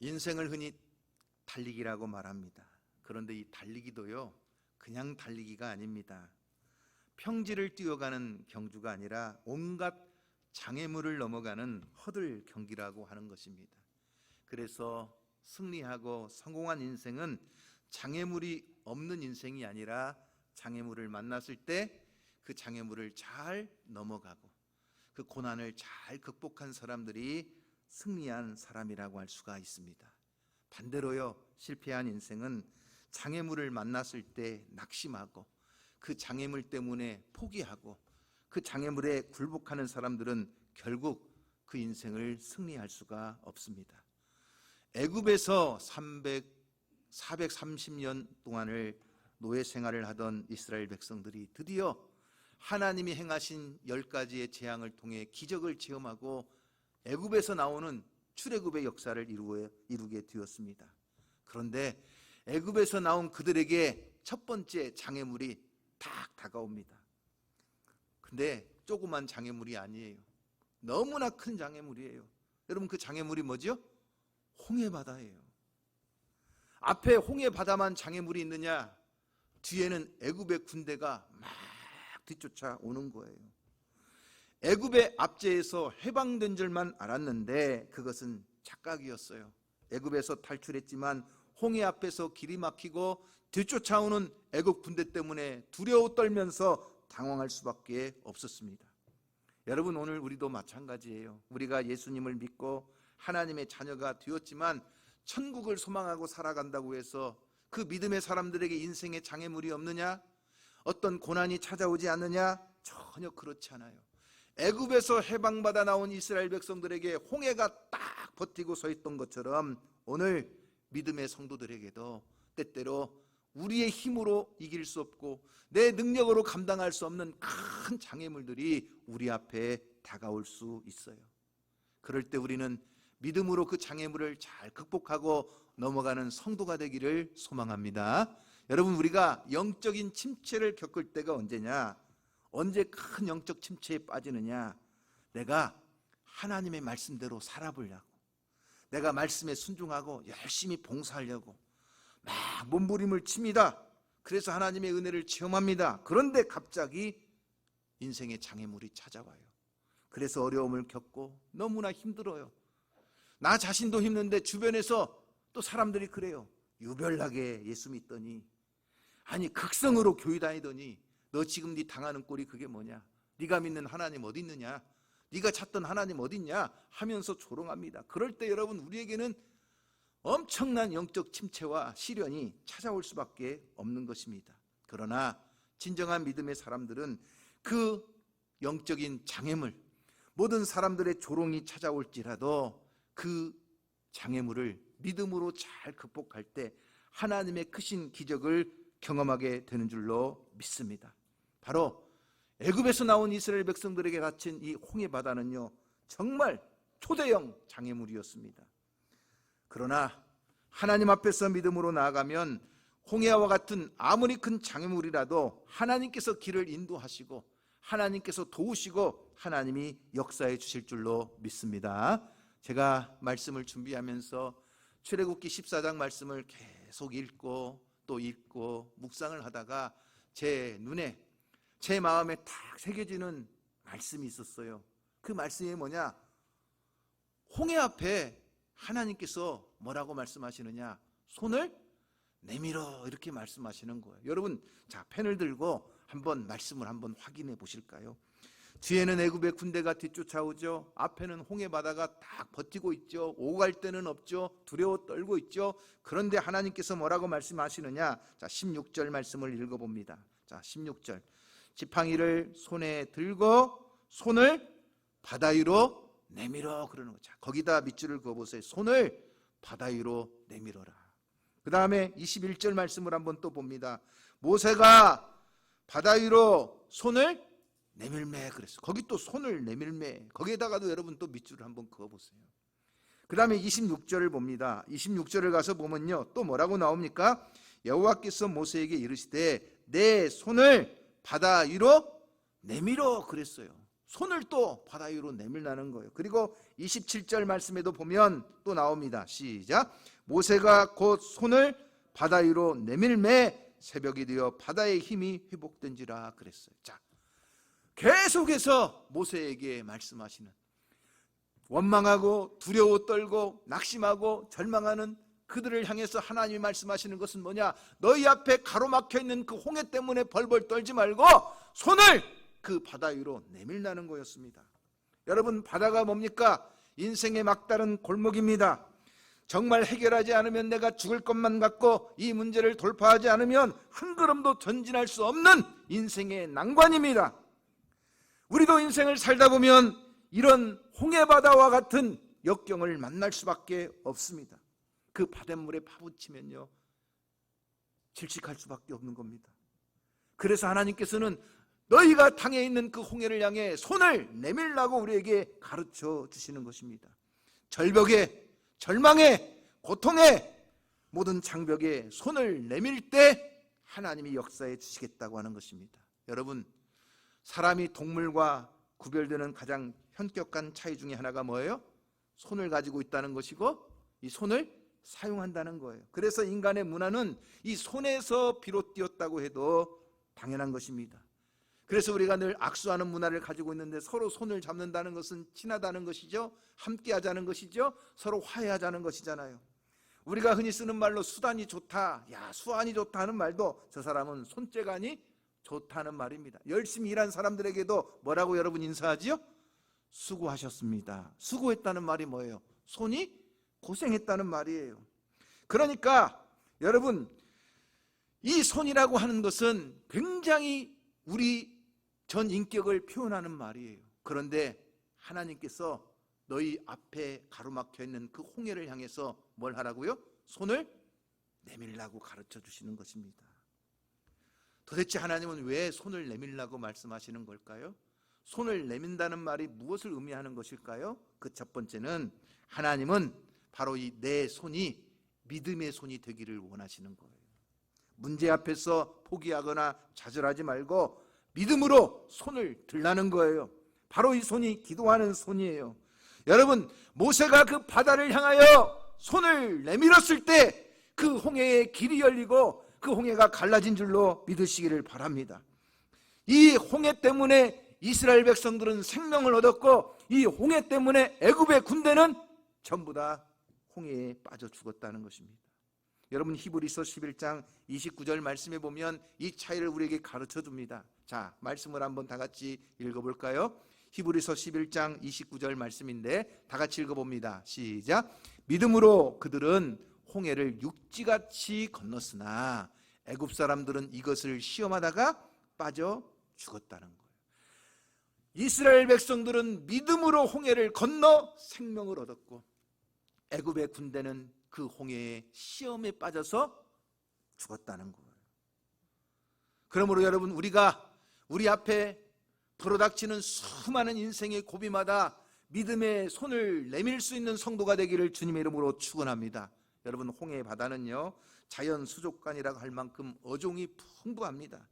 인생을 흔히 달리기라고 말합니다. 그런데 이 달리기도요, 그냥 달리기가 아닙니다. 평지를 뛰어가는 경주가 아니라 온갖 장애물을 넘어가는 허들 경기라고 하는 것입니다. 그래서 승리하고 성공한 인생은 장애물이 없는 인생이 아니라 장애물을 만났을 때 그 장애물을 잘 넘어가고 그 고난을 잘 극복한 사람들이 승리한 사람이라고 할 수가 있습니다. 반대로요, 실패한 인생은 장애물을 만났을 때 낙심하고 그 장애물 때문에 포기하고 그 장애물에 굴복하는 사람들은 결국 그 인생을 승리할 수가 없습니다. 애굽에서 430년 동안을 노예 생활을 하던 이스라엘 백성들이 드디어 하나님이 행하신 10가지의 재앙을 통해 기적을 체험하고 애굽에서 나오는 출애굽의 역사를 이루게 되었습니다. 그런데 애굽에서 나온 그들에게 첫 번째 장애물이 딱 다가옵니다. 근데 조그만 장애물이 아니에요. 너무나 큰 장애물이에요. 여러분, 그 장애물이 뭐죠? 홍해바다예요. 앞에 홍해바다만 장애물이 있느냐? 뒤에는 애굽의 군대가 막 뒤쫓아 오는 거예요. 애굽의 압제에서 해방된 줄만 알았는데 그것은 착각이었어요. 애굽에서 탈출했지만 홍해 앞에서 길이 막히고 뒤쫓아오는 애굽 군대 때문에 두려워 떨면서 당황할 수밖에 없었습니다. 여러분, 오늘 우리도 마찬가지예요. 우리가 예수님을 믿고 하나님의 자녀가 되었지만 천국을 소망하고 살아간다고 해서 그 믿음의 사람들에게 인생의 장애물이 없느냐? 어떤 고난이 찾아오지 않느냐? 전혀 그렇지 않아요. 애굽에서 해방받아 나온 이스라엘 백성들에게 홍해가 딱 버티고 서 있던 것처럼 오늘 믿음의 성도들에게도 때때로 우리의 힘으로 이길 수 없고 내 능력으로 감당할 수 없는 큰 장애물들이 우리 앞에 다가올 수 있어요. 그럴 때 우리는 믿음으로 그 장애물을 잘 극복하고 넘어가는 성도가 되기를 소망합니다. 여러분, 우리가 영적인 침체를 겪을 때가 언제냐? 언제 큰 영적 침체에 빠지느냐? 내가 하나님의 말씀대로 살아보려고, 내가 말씀에 순종하고 열심히 봉사하려고 막 몸부림을 칩니다. 그래서 하나님의 은혜를 체험합니다. 그런데 갑자기 인생의 장애물이 찾아와요. 그래서 어려움을 겪고 너무나 힘들어요. 나 자신도 힘든데 주변에서 또 사람들이 그래요. 유별나게 예수 믿더니, 아니 극성으로 교회 다니더니 너 지금 네 당하는 꼴이 그게 뭐냐? 네가 믿는 하나님 어디 있느냐? 네가 찾던 하나님 어디 있냐? 하면서 조롱합니다. 그럴 때 여러분, 우리에게는 엄청난 영적 침체와 시련이 찾아올 수밖에 없는 것입니다. 그러나 진정한 믿음의 사람들은 그 영적인 장애물, 모든 사람들의 조롱이 찾아올지라도 그 장애물을 믿음으로 잘 극복할 때 하나님의 크신 기적을 경험하게 되는 줄로 믿습니다. 바로 애굽에서 나온 이스라엘 백성들에게 갇힌 이 홍해바다는요, 정말 초대형 장애물이었습니다. 그러나 하나님 앞에서 믿음으로 나아가면 홍해와 같은 아무리 큰 장애물이라도 하나님께서 길을 인도하시고 하나님께서 도우시고 하나님이 역사해 주실 줄로 믿습니다. 제가 말씀을 준비하면서 출애굽기 14장 말씀을 계속 읽고 또 읽고 묵상을 하다가 제 눈에, 제 마음에 딱 새겨지는 말씀이 있었어요. 그 말씀이 뭐냐? 홍해 앞에 하나님께서 뭐라고 말씀하시느냐? 손을 내밀어, 이렇게 말씀하시는 거예요. 여러분, 자, 펜을 들고 한번 말씀을 한번 확인해 보실까요? 뒤에는 애굽의 군대가 뒤쫓아오죠. 앞에는 홍해바다가 딱 버티고 있죠. 오고 갈 데는 없죠. 두려워 떨고 있죠. 그런데 하나님께서 뭐라고 말씀하시느냐? 자, 16절 말씀을 읽어봅니다. 자, 16절. 지팡이를 손에 들고 손을 바다 위로 내밀어, 그러는 거죠. 거기다 밑줄을 그어보세요. 손을 바다 위로 내밀어라. 그 다음에 21절 말씀을 한번 또 봅니다. 모세가 바다 위로 손을 내밀매 그랬어요. 거기 또 손을 내밀매, 거기에다가도 여러분 또 밑줄을 한번 그어보세요. 그 다음에 26절을 봅니다. 26절을 가서 보면요, 또 뭐라고 나옵니까? 여호와께서 모세에게 이르시되 내 손을 바다 위로 내밀어 그랬어요. 손을 또 바다 위로 내밀라는 거예요. 그리고 27절 말씀에도 보면 또 나옵니다. 시작. 모세가 곧 손을 바다 위로 내밀매 새벽이 되어 바다의 힘이 회복된지라 그랬어요. 자, 계속해서 모세에게 말씀하시는, 원망하고 두려워 떨고 낙심하고 절망하는 그들을 향해서 하나님이 말씀하시는 것은 뭐냐? 너희 앞에 가로막혀 있는 그 홍해 때문에 벌벌 떨지 말고 손을 그 바다 위로 내밀라는 거였습니다. 여러분, 바다가 뭡니까? 인생의 막다른 골목입니다. 정말 해결하지 않으면 내가 죽을 것만 같고 이 문제를 돌파하지 않으면 한 걸음도 전진할 수 없는 인생의 난관입니다. 우리도 인생을 살다 보면 이런 홍해바다와 같은 역경을 만날 수밖에 없습니다. 그 바닷물에 파묻히면요, 질식할 수밖에 없는 겁니다. 그래서 하나님께서는 너희가 당해 있는 그 홍해를 향해 손을 내밀라고 우리에게 가르쳐 주시는 것입니다. 절벽에, 절망에, 고통에, 모든 장벽에 손을 내밀 때 하나님이 역사해 주시겠다고 하는 것입니다. 여러분, 사람이 동물과 구별되는 가장 현격한 차이 중에 하나가 뭐예요? 손을 가지고 있다는 것이고 이 손을 사용한다는 거예요. 그래서 인간의 문화는 이 손에서 비롯되었다고 해도 당연한 것입니다. 그래서 우리가 늘 악수하는 문화를 가지고 있는데 서로 손을 잡는다는 것은 친하다는 것이죠. 함께 하자는 것이죠. 서로 화해하자는 것이잖아요. 우리가 흔히 쓰는 말로 수단이 좋다, 야 수완이 좋다 하는 말도 저 사람은 손재간이 좋다는 말입니다. 열심히 일한 사람들에게도 뭐라고 여러분 인사하지요? 수고하셨습니다. 수고했다는 말이 뭐예요? 손이 고생했다는 말이에요. 그러니까 여러분, 이 손이라고 하는 것은 굉장히 우리 전 인격을 표현하는 말이에요. 그런데 하나님께서 너희 앞에 가로막혀 있는 그 홍해를 향해서 뭘 하라고요? 손을 내밀라고 가르쳐 주시는 것입니다. 도대체 하나님은 왜 손을 내밀라고 말씀하시는 걸까요? 손을 내민다는 말이 무엇을 의미하는 것일까요? 그 첫 번째는 하나님은 바로 이 내 손이 믿음의 손이 되기를 원하시는 거예요. 문제 앞에서 포기하거나 좌절하지 말고 믿음으로 손을 들라는 거예요. 바로 이 손이 기도하는 손이에요. 여러분, 모세가 그 바다를 향하여 손을 내밀었을 때 그 홍해의 길이 열리고 그 홍해가 갈라진 줄로 믿으시기를 바랍니다. 이 홍해 때문에 이스라엘 백성들은 생명을 얻었고 이 홍해 때문에 애굽의 군대는 전부 다 홍해에 빠져 죽었다는 것입니다. 여러분, 히브리서 11장 29절 말씀에 보면 이 차이를 우리에게 가르쳐 줍니다. 자, 말씀을 한번 다 같이 읽어볼까요? 히브리서 11장 29절 말씀인데 다 같이 읽어봅니다. 시작. 믿음으로 그들은 홍해를 육지같이 건넜으나 애굽 사람들은 이것을 시험하다가 빠져 죽었다는 거예요. 이스라엘 백성들은 믿음으로 홍해를 건너 생명을 얻었고 애굽의 군대는 그 홍해의 시험에 빠져서 죽었다는 거예요. 그러므로 여러분, 우리가 우리 앞에 불어닥치는 수많은 인생의 고비마다 믿음의 손을 내밀 수 있는 성도가 되기를 주님의 이름으로 축원합니다. 여러분, 홍해 바다는요, 자연 수족관이라고 할 만큼 어종이 풍부합니다.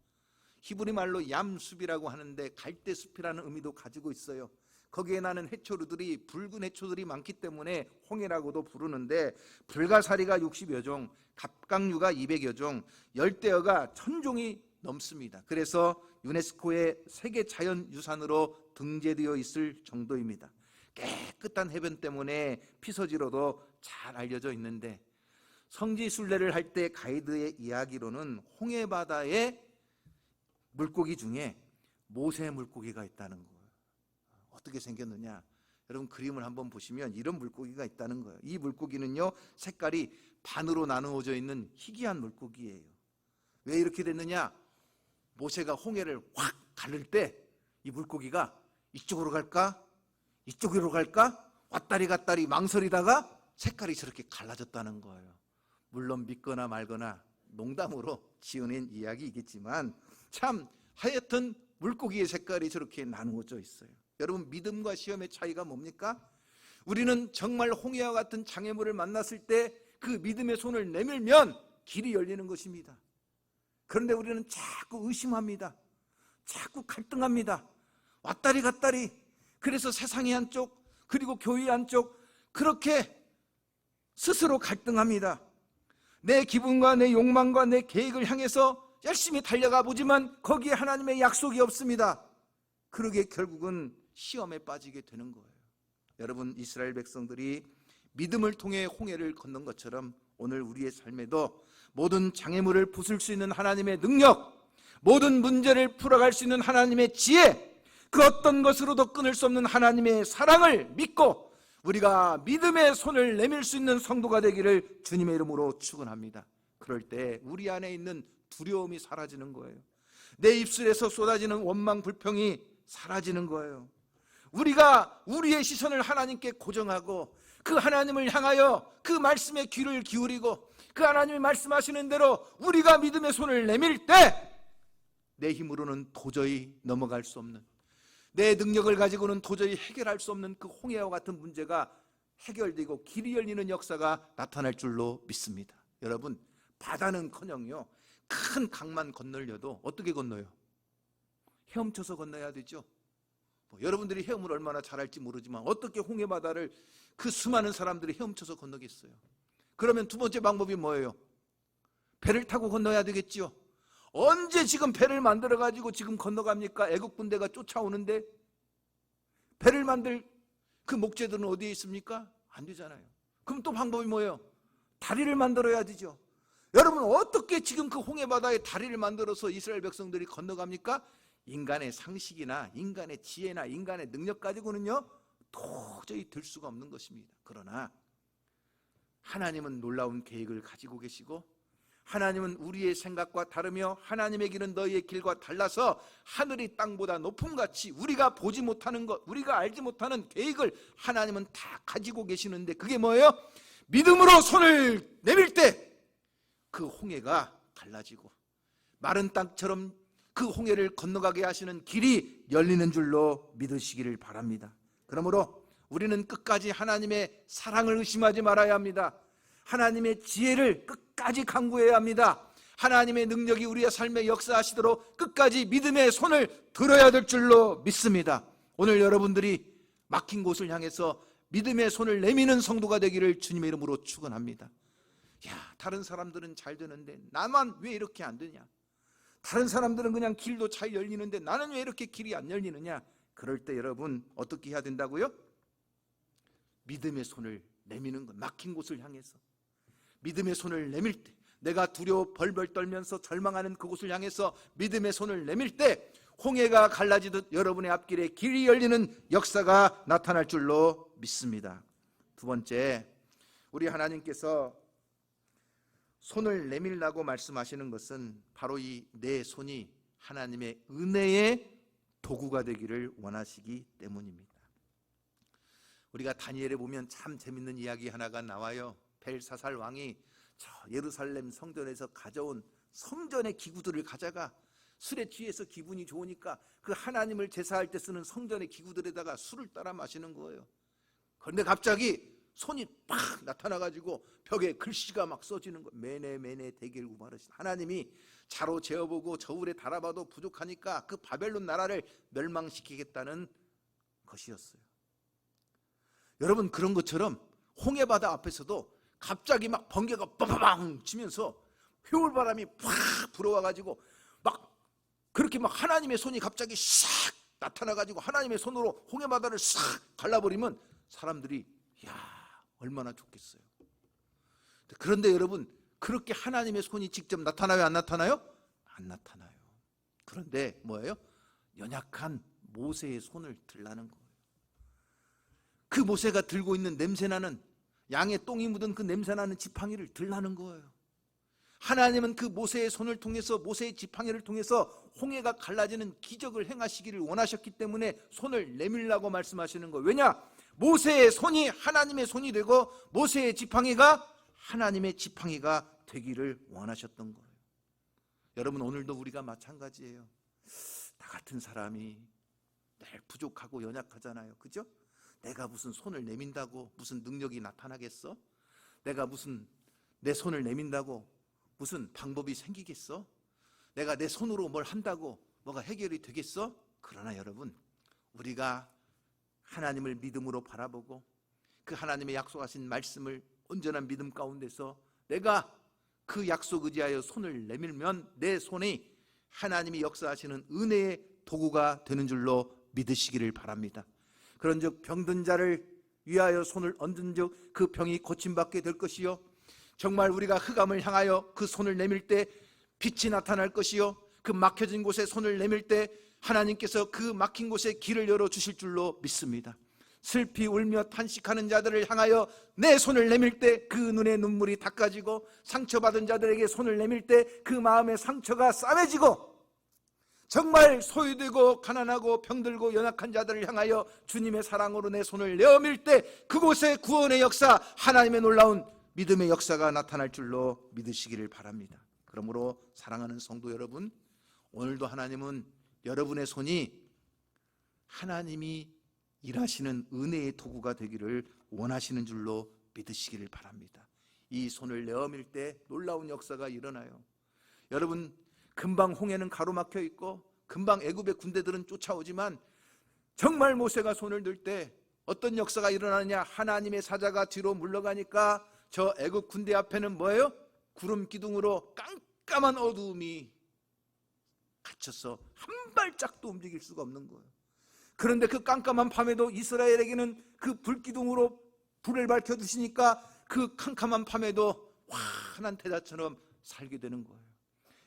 히브리 말로 얌숲이라고 하는데 갈대숲이라는 의미도 가지고 있어요. 거기에 나는 해초류들이, 붉은 해초들이 많기 때문에 홍해라고도 부르는데 불가사리가 60여 종, 갑각류가 200여 종, 열대어가 1000종이 넘습니다. 그래서 유네스코의 세계 자연유산으로 등재되어 있을 정도입니다. 깨끗한 해변 때문에 피서지로도 잘 알려져 있는데 성지순례를 할 때 가이드의 이야기로는 홍해바다에 물고기 중에 모세 물고기가 있다는 거예요. 어떻게 생겼느냐? 여러분, 그림을 한번 보시면 이런 물고기가 있다는 거예요. 이 물고기는요, 색깔이 반으로 나누어져 있는 희귀한 물고기예요. 왜 이렇게 됐느냐? 모세가 홍해를 확 가를 때 이 물고기가 이쪽으로 갈까? 이쪽으로 갈까? 왔다리 갔다리 망설이다가 색깔이 저렇게 갈라졌다는 거예요. 물론 믿거나 말거나 농담으로 지어낸 이야기이겠지만 참 하여튼 물고기의 색깔이 저렇게 나누어져 있어요. 여러분, 믿음과 시험의 차이가 뭡니까? 우리는 정말 홍해와 같은 장애물을 만났을 때 그 믿음의 손을 내밀면 길이 열리는 것입니다. 그런데 우리는 자꾸 의심합니다. 자꾸 갈등합니다. 왔다리 갔다리, 그래서 세상의 한쪽 그리고 교회 한쪽 그렇게 스스로 갈등합니다. 내 기분과 내 욕망과 내 계획을 향해서 열심히 달려가 보지만 거기에 하나님의 약속이 없습니다. 그러게 결국은 시험에 빠지게 되는 거예요. 여러분, 이스라엘 백성들이 믿음을 통해 홍해를 건넌 것처럼 오늘 우리의 삶에도 모든 장애물을 부술 수 있는 하나님의 능력, 모든 문제를 풀어갈 수 있는 하나님의 지혜, 그 어떤 것으로도 끊을 수 없는 하나님의 사랑을 믿고 우리가 믿음의 손을 내밀 수 있는 성도가 되기를 주님의 이름으로 축원합니다. 그럴 때 우리 안에 있는 두려움이 사라지는 거예요. 내 입술에서 쏟아지는 원망 불평이 사라지는 거예요. 우리가 우리의 시선을 하나님께 고정하고 그 하나님을 향하여 그 말씀에 귀를 기울이고 그 하나님이 말씀하시는 대로 우리가 믿음의 손을 내밀 때 내 힘으로는 도저히 넘어갈 수 없는, 내 능력을 가지고는 도저히 해결할 수 없는 그 홍해와 같은 문제가 해결되고 길이 열리는 역사가 나타날 줄로 믿습니다. 여러분, 바다는커녕요 큰 강만 건너려도 어떻게 건너요? 헤엄쳐서 건너야 되죠. 여러분들이 헤엄을 얼마나 잘할지 모르지만 어떻게 홍해 바다를 그 수많은 사람들이 헤엄쳐서 건너겠어요? 그러면 두 번째 방법이 뭐예요? 배를 타고 건너야 되겠지요. 언제 지금 배를 만들어 가지고 지금 건너갑니까? 애국 군대가 쫓아오는데 배를 만들 그 목재들은 어디에 있습니까? 안 되잖아요. 그럼 또 방법이 뭐예요? 다리를 만들어야 되죠. 여러분, 어떻게 지금 그 홍해 바다에 다리를 만들어서 이스라엘 백성들이 건너갑니까? 인간의 상식이나 인간의 지혜나 인간의 능력 가지고는요 도저히 들 수가 없는 것입니다. 그러나 하나님은 놀라운 계획을 가지고 계시고 하나님은 우리의 생각과 다르며 하나님의 길은 너희의 길과 달라서 하늘이 땅보다 높음같이 우리가 보지 못하는 것, 우리가 알지 못하는 계획을 하나님은 다 가지고 계시는데 그게 뭐예요? 믿음으로 손을 내밀 때 그 홍해가 갈라지고 마른 땅처럼 그 홍해를 건너가게 하시는 길이 열리는 줄로 믿으시기를 바랍니다. 그러므로 우리는 끝까지 하나님의 사랑을 의심하지 말아야 합니다. 하나님의 지혜를 끝까지 간구해야 합니다. 하나님의 능력이 우리의 삶에 역사하시도록 끝까지 믿음의 손을 들어야 될 줄로 믿습니다. 오늘 여러분들이 막힌 곳을 향해서 믿음의 손을 내미는 성도가 되기를 주님의 이름으로 축원합니다. 야, 다른 사람들은 잘 되는데 나만 왜 이렇게 안 되냐? 다른 사람들은 그냥 길도 잘 열리는데 나는 왜 이렇게 길이 안 열리느냐? 그럴 때 여러분 어떻게 해야 된다고요? 믿음의 손을 내미는 것, 막힌 곳을 향해서 믿음의 손을 내밀 때, 내가 두려워 벌벌 떨면서 절망하는 그곳을 향해서 믿음의 손을 내밀 때 홍해가 갈라지듯 여러분의 앞길에 길이 열리는 역사가 나타날 줄로 믿습니다. 두 번째, 우리 하나님께서 손을 내밀라고 말씀하시는 것은 바로 이 내 손이 하나님의 은혜의 도구가 되기를 원하시기 때문입니다. 우리가 다니엘에 보면 참 재밌는 이야기 하나가 나와요. 벨사살 왕이 저 예루살렘 성전에서 가져온 성전의 기구들을 가져가 술에 취해서 기분이 좋으니까 그 하나님을 제사할 때 쓰는 성전의 기구들에다가 술을 따라 마시는 거예요. 그런데 갑자기 손이 팍 나타나가지고 벽에 글씨가 막 써지는 거예요. 메네 메네 대겔 우바르시. 하나님이 자로 재어보고 저울에 달아봐도 부족하니까 그 바벨론 나라를 멸망시키겠다는 것이었어요. 여러분, 그런 것처럼 홍해바다 앞에서도 갑자기 막 번개가 빠바방 치면서 회올바람이 팍 불어와가지고 막 그렇게 막 하나님의 손이 갑자기 싹 나타나가지고 하나님의 손으로 홍해바다를 싹 갈라버리면 사람들이 야, 얼마나 좋겠어요. 그런데 여러분, 그렇게 하나님의 손이 직접 나타나요? 안 나타나요? 안 나타나요. 그런데 뭐예요? 연약한 모세의 손을 들라는 거예요. 그 모세가 들고 있는 냄새나는 양의 똥이 묻은 그 냄새나는 지팡이를 들라는 거예요. 하나님은 그 모세의 손을 통해서, 모세의 지팡이를 통해서 홍해가 갈라지는 기적을 행하시기를 원하셨기 때문에 손을 내밀라고 말씀하시는 거예요. 왜냐? 모세의 손이 하나님의 손이 되고 모세의 지팡이가 하나님의 지팡이가 되기를 원하셨던 거예요. 여러분, 오늘도 우리가 마찬가지예요. 나 같은 사람이 늘 부족하고 연약하잖아요. 그죠? 내가 무슨 손을 내민다고 무슨 능력이 나타나겠어? 내가 무슨 내 손을 내민다고 무슨 방법이 생기겠어? 내가 내 손으로 뭘 한다고 뭐가 해결이 되겠어? 그러나 여러분, 우리가 하나님을 믿음으로 바라보고 그 하나님의 약속하신 말씀을 온전한 믿음 가운데서 내가 그 약속 의지하여 손을 내밀면 내 손이 하나님이 역사하시는 은혜의 도구가 되는 줄로 믿으시기를 바랍니다. 그런즉 병든 자를 위하여 손을 얹은즉 그 병이 고침받게 될 것이요, 정말 우리가 흑암을 향하여 그 손을 내밀 때 빛이 나타날 것이요, 그 막혀진 곳에 손을 내밀 때 하나님께서 그 막힌 곳에 길을 열어주실 줄로 믿습니다. 슬피 울며 탄식하는 자들을 향하여 내 손을 내밀 때 그 눈에 눈물이 닦아지고, 상처받은 자들에게 손을 내밀 때 그 마음의 상처가 싸매지고, 정말 소유되고 가난하고 병들고 연약한 자들을 향하여 주님의 사랑으로 내 손을 내어밀 때 그곳에 구원의 역사, 하나님의 놀라운 믿음의 역사가 나타날 줄로 믿으시기를 바랍니다. 그러므로 사랑하는 성도 여러분, 오늘도 하나님은 여러분의 손이 하나님이 일하시는 은혜의 도구가 되기를 원하시는 줄로 믿으시기를 바랍니다. 이 손을 내어밀 때 놀라운 역사가 일어나요. 여러분, 금방 홍해는 가로막혀 있고 금방 애굽의 군대들은 쫓아오지만 정말 모세가 손을 들 때 어떤 역사가 일어나느냐, 하나님의 사자가 뒤로 물러가니까 저 애굽 군대 앞에는 뭐예요? 구름 기둥으로 깜깜한 어두움이 갇혀서 한 발짝도 움직일 수가 없는 거예요. 그런데 그 깜깜한 밤에도 이스라엘에게는 그 불기둥으로 불을 밝혀주시니까 그 캄캄한 밤에도 환한 태자처럼 살게 되는 거예요.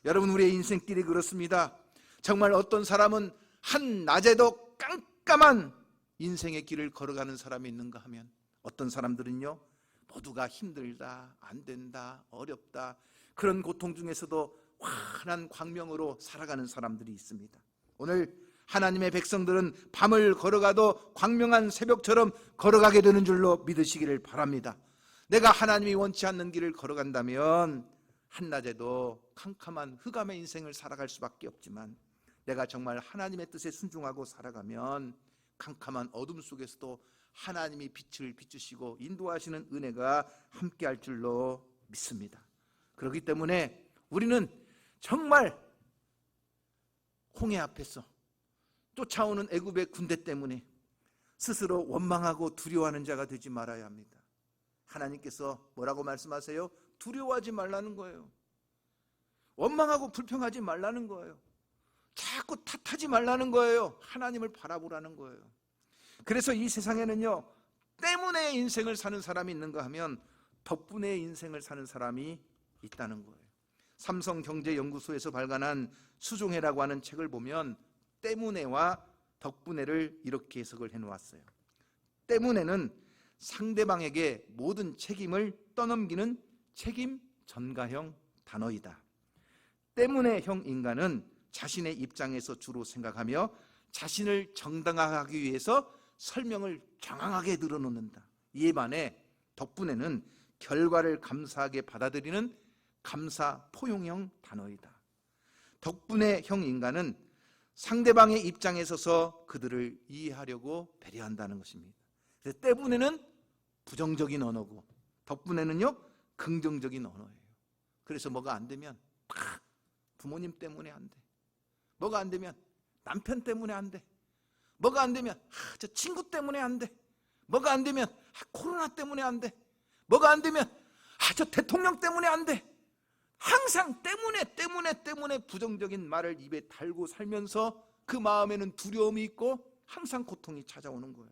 여러분, 우리의 인생길이 그렇습니다. 정말 어떤 사람은 한낮에도 깜깜한 인생의 길을 걸어가는 사람이 있는가 하면, 어떤 사람들은요, 모두가 힘들다, 안 된다, 어렵다, 그런 고통 중에서도 환한 광명으로 살아가는 사람들이 있습니다. 오늘 하나님의 백성들은 밤을 걸어가도 광명한 새벽처럼 걸어가게 되는 줄로 믿으시기를 바랍니다. 내가 하나님이 원치 않는 길을 걸어간다면 한낮에도 캄캄한 흑암의 인생을 살아갈 수밖에 없지만, 내가 정말 하나님의 뜻에 순종하고 살아가면 캄캄한 어둠 속에서도 하나님이 빛을 비추시고 인도하시는 은혜가 함께할 줄로 믿습니다. 그렇기 때문에 우리는 정말 홍해 앞에서 쫓아오는 애굽의 군대 때문에 스스로 원망하고 두려워하는 자가 되지 말아야 합니다. 하나님께서 뭐라고 말씀하세요? 두려워하지 말라는 거예요. 원망하고 불평하지 말라는 거예요. 자꾸 탓하지 말라는 거예요. 하나님을 바라보라는 거예요. 그래서 이 세상에는요, 때문에 인생을 사는 사람이 있는가 하면 덕분에 인생을 사는 사람이 있다는 거예요. 삼성경제연구소에서 발간한 수종해라고 하는 책을 보면 때문에와 덕분에를 이렇게 해석을 해놓았어요. 때문에는 상대방에게 모든 책임을 떠넘기는 책임 전가형 단어이다. 때문에형 인간은 자신의 입장에서 주로 생각하며 자신을 정당화하기 위해서 설명을 장황하게 늘어놓는다. 이에 반해 덕분에는 결과를 감사하게 받아들이는 감사 포용형 단어이다. 덕분에형 인간은 상대방의 입장에 서서 그들을 이해하려고 배려한다는 것입니다. 그래서 때문에는 부정적인 언어고 덕분에는요 긍정적인 언어예요. 그래서 뭐가 안 되면 부모님 때문에 안 돼, 뭐가 안 되면 남편 때문에 안 돼, 뭐가 안 되면 저 친구 때문에 안 돼, 뭐가 안 되면 코로나 때문에 안 돼, 뭐가 안 되면 저 대통령 때문에 안 돼. 항상 때문에 부정적인 말을 입에 달고 살면서 그 마음에는 두려움이 있고 항상 고통이 찾아오는 거예요.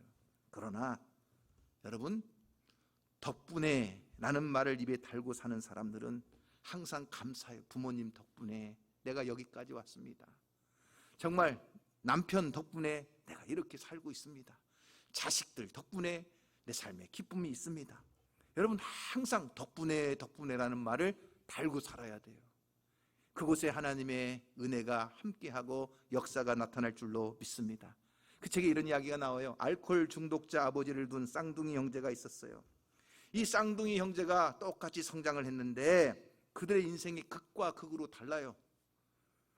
그러나 여러분, 덕분에 라는 말을 입에 달고 사는 사람들은 항상 감사해요. 부모님 덕분에 내가 여기까지 왔습니다. 정말 남편 덕분에 내가 이렇게 살고 있습니다. 자식들 덕분에 내 삶에 기쁨이 있습니다. 여러분, 항상 덕분에라는 말을 달고 살아야 돼요. 그곳에 하나님의 은혜가 함께하고 역사가 나타날 줄로 믿습니다. 그 책에 이런 이야기가 나와요. 알코올 중독자 아버지를 둔 쌍둥이 형제가 있었어요. 이 쌍둥이 형제가 똑같이 성장을 했는데 그들의 인생이 극과 극으로 달라요.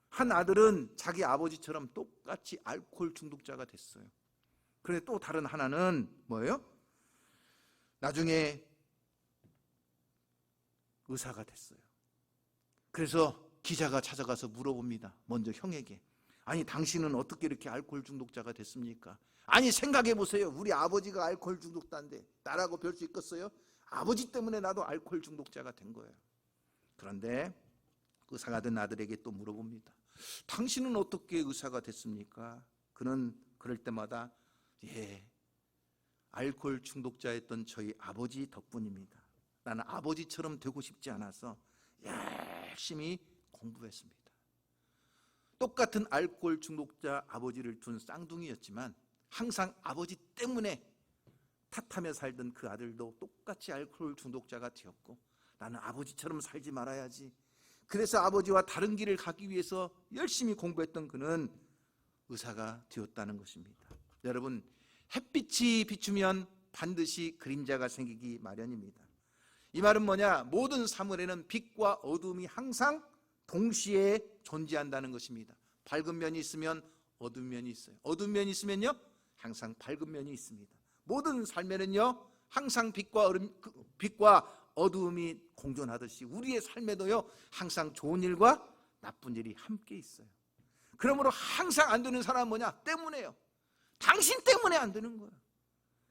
한 아들은 자기 아버지처럼 똑같이 알코올 중독자가 됐어요. 그런데 또 다른 하나는 뭐예요? 나중에 의사가 됐어요. 그래서 기자가 찾아가서 물어봅니다. 먼저 형에게, 아니 당신은 어떻게 이렇게 알코올 중독자가 됐습니까? 아니 생각해 보세요. 우리 아버지가 알코올 중독자인데 나라고 별 수 있겠어요? 아버지 때문에 나도 알코올 중독자가 된 거예요. 그런데 의사가 된 아들에게 또 물어봅니다. 당신은 어떻게 의사가 됐습니까? 그는 그럴 때마다 알코올 중독자였던 저희 아버지 덕분입니다. 나는 아버지처럼 되고 싶지 않아서 열심히 공부했습니다. 똑같은 알코올 중독자 아버지를 둔 쌍둥이였지만 항상 아버지 때문에 탓하며 살던 그 아들도 똑같이 알코올 중독자가 되었고 나는 아버지처럼 살지 말아야지. 그래서 아버지와 다른 길을 가기 위해서 열심히 공부했던 그는 의사가 되었다는 것입니다. 여러분, 햇빛이 비추면 반드시 그림자가 생기기 마련입니다. 이 말은 뭐냐? 모든 사물에는 빛과 어둠이 항상 동시에 존재한다는 것입니다. 밝은 면이 있으면 어두운 면이 있어요. 어두운 면이 있으면요 항상 밝은 면이 있습니다. 모든 삶에는요 항상 빛과 어두움이 공존하듯이 우리의 삶에도요 항상 좋은 일과 나쁜 일이 함께 있어요. 그러므로 항상 안 되는 사람은 뭐냐? 때문에요. 당신 때문에 안 되는 거예요.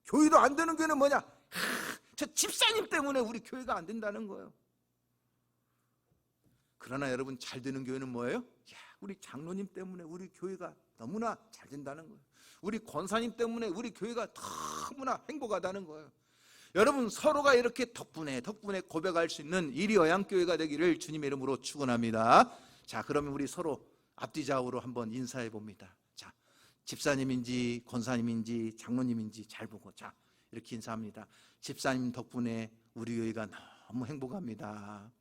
교회도 안 되는 교회는 뭐냐? 저 집사님 때문에 우리 교회가 안 된다는 거예요. 그러나 여러분, 잘 되는 교회는 뭐예요? 우리 장로님 때문에 우리 교회가 너무나 잘 된다는 거예요. 우리 권사님 때문에 우리 교회가 너무나 행복하다는 거예요. 여러분, 서로가 이렇게 덕분에 고백할 수 있는 이리어양교회가 되기를 주님의 이름으로 축원합니다. 자, 그러면 우리 서로 앞뒤 좌우로 한번 인사해 봅니다. 자, 집사님인지 권사님인지 장로님인지 잘 보고 자 이렇게 인사합니다. 집사님 덕분에 우리 교회가 너무 행복합니다.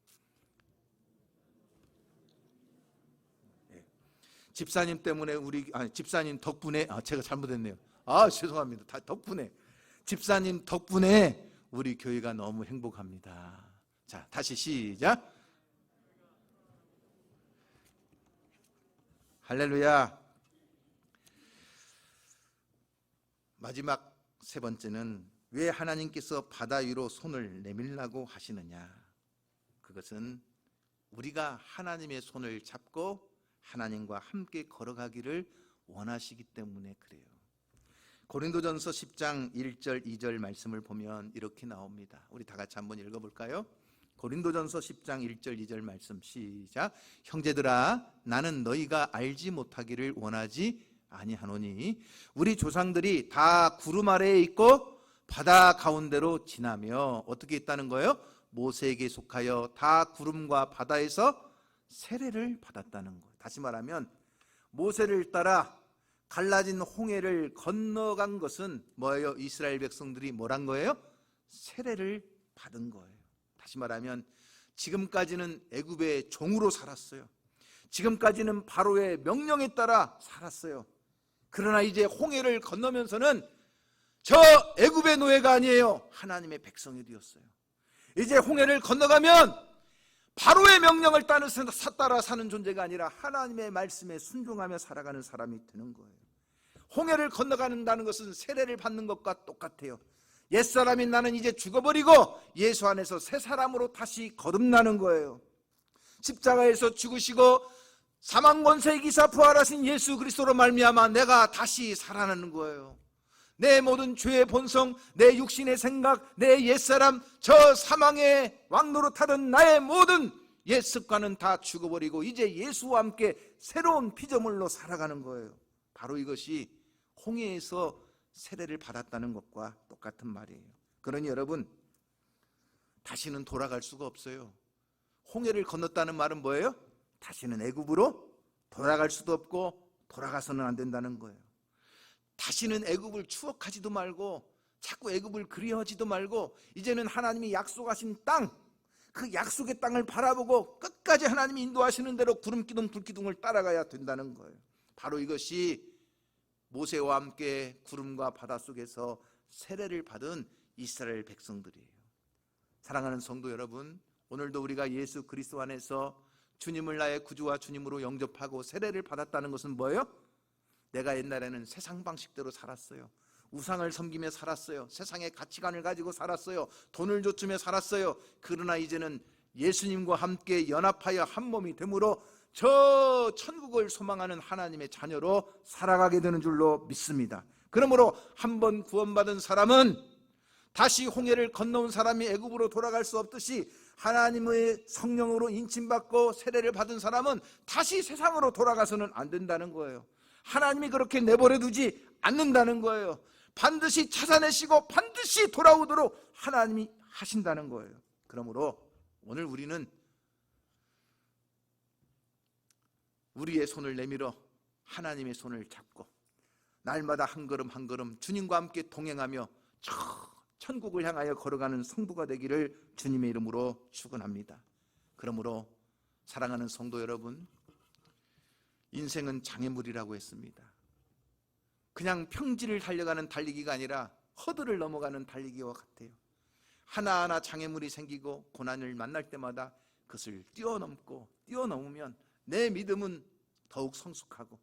집사님 때문에 집사님 덕분에 제가 잘못했네요. 죄송합니다. 다 덕분에 집사님 덕분에 우리 교회가 너무 행복합니다. 자, 다시 시작. 할렐루야. 마지막 세 번째는 왜 하나님께서 바다 위로 손을 내밀라고 하시느냐? 그것은 우리가 하나님의 손을 잡고 하나님과 함께 걸어가기를 원하시기 때문에 그래요. 고린도전서 10장 1절 2절 말씀을 보면 이렇게 나옵니다. 우리 다 같이 한번 읽어볼까요? 고린도전서 10장 1절 2절 말씀 시작. 형제들아, 나는 너희가 알지 못하기를 원하지 아니하노니 우리 조상들이 다 구름 아래에 있고 바다 가운데로 지나며 어떻게 있다는 거예요? 모세에게 속하여 다 구름과 바다에서 세례를 받았다는 거예요. 다시 말하면 모세를 따라 갈라진 홍해를 건너간 것은 뭐예요? 이스라엘 백성들이 뭐란 거예요? 세례를 받은 거예요. 다시 말하면 지금까지는 애굽의 종으로 살았어요. 지금까지는 바로의 명령에 따라 살았어요. 그러나 이제 홍해를 건너면서는 저 애굽의 노예가 아니에요. 하나님의 백성이 되었어요. 이제 홍해를 건너가면 바로의 명령을 따라 사는 존재가 아니라 하나님의 말씀에 순종하며 살아가는 사람이 되는 거예요. 홍해를 건너간다는 것은 세례를 받는 것과 똑같아요. 옛사람인 나는 이제 죽어버리고 예수 안에서 새 사람으로 다시 거듭나는 거예요. 십자가에서 죽으시고 사망 권세 이기사 부활하신 예수 그리스도로 말미암아 내가 다시 살아나는 거예요. 내 모든 죄의 본성, 내 육신의 생각, 내 옛사람, 저 사망의 왕노릇하던 나의 모든 옛 습관은 다 죽어버리고 이제 예수와 함께 새로운 피조물로 살아가는 거예요. 바로 이것이 홍해에서 세례를 받았다는 것과 똑같은 말이에요. 그러니 여러분, 다시는 돌아갈 수가 없어요. 홍해를 건넜다는 말은 뭐예요? 다시는 애굽으로 돌아갈 수도 없고 돌아가서는 안 된다는 거예요. 다시는 애굽을 추억하지도 말고 자꾸 애굽을 그리워하지도 말고 이제는 하나님이 약속하신 땅, 그 약속의 땅을 바라보고 끝까지 하나님이 인도하시는 대로 구름기둥 불기둥을 따라가야 된다는 거예요. 바로 이것이 모세와 함께 구름과 바다 속에서 세례를 받은 이스라엘 백성들이에요. 사랑하는 성도 여러분, 오늘도 우리가 예수 그리스도 안에서 주님을 나의 구주와 주님으로 영접하고 세례를 받았다는 것은 뭐예요? 내가 옛날에는 세상 방식대로 살았어요. 우상을 섬기며 살았어요. 세상의 가치관을 가지고 살았어요. 돈을 좇으며 살았어요. 그러나 이제는 예수님과 함께 연합하여 한 몸이 되므로 저 천국을 소망하는 하나님의 자녀로 살아가게 되는 줄로 믿습니다. 그러므로 한번 구원받은 사람은 다시 홍해를 건너온 사람이 애굽으로 돌아갈 수 없듯이 하나님의 성령으로 인침받고 세례를 받은 사람은 다시 세상으로 돌아가서는 안 된다는 거예요. 하나님이 그렇게 내버려 두지 않는다는 거예요. 반드시 찾아내시고 반드시 돌아오도록 하나님이 하신다는 거예요. 그러므로 오늘 우리는 우리의 손을 내밀어 하나님의 손을 잡고 날마다 한 걸음 한 걸음 주님과 함께 동행하며 천국을 향하여 걸어가는 성도가 되기를 주님의 이름으로 축원합니다. 그러므로 사랑하는 성도 여러분, 인생은 장애물이라고 했습니다. 그냥 평지를 달려가는 달리기가 아니라 허들을 넘어가는 달리기와 같아요. 하나하나 장애물이 생기고 고난을 만날 때마다 그것을 뛰어넘으면 내 믿음은 더욱 성숙하고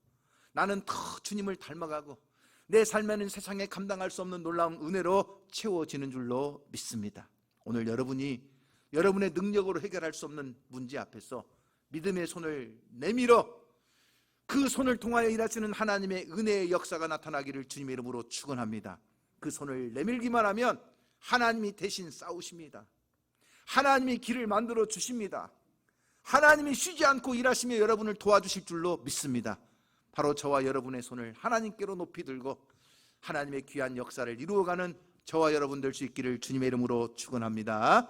나는 더 주님을 닮아가고 내 삶에는 세상에 감당할 수 없는 놀라운 은혜로 채워지는 줄로 믿습니다. 오늘 여러분이 여러분의 능력으로 해결할 수 없는 문제 앞에서 믿음의 손을 내밀어 그 손을 통하여 일하시는 하나님의 은혜의 역사가 나타나기를 주님의 이름으로 축원합니다. 그 손을 내밀기만 하면 하나님이 대신 싸우십니다. 하나님이 길을 만들어 주십니다. 하나님이 쉬지 않고 일하시며 여러분을 도와주실 줄로 믿습니다. 바로 저와 여러분의 손을 하나님께로 높이 들고 하나님의 귀한 역사를 이루어가는 저와 여러분 될 수 있기를 주님의 이름으로 축원합니다.